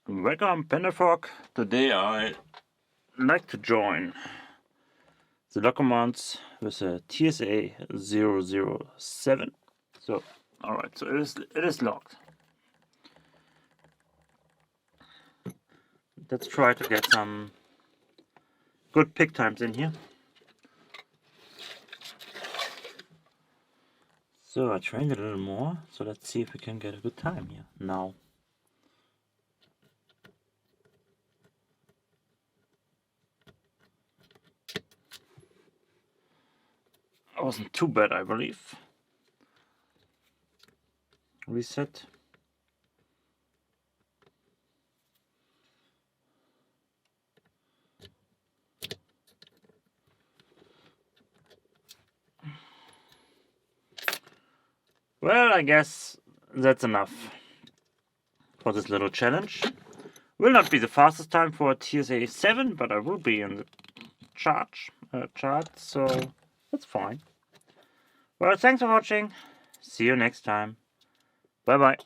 Welcome, Panda-Frog. Today I like to join the LockoMonth with a TSA007. So, alright, so it is locked. Let's try to get some good pick times in here. So I trained a little more, so let's see if we can get a good time here now. It wasn't too bad, I believe. Reset. Well, I guess that's enough for this little challenge. Will not be the fastest time for TSA7, but I will be in the chart, so that's fine. Well, thanks for watching. See you next time. Bye bye.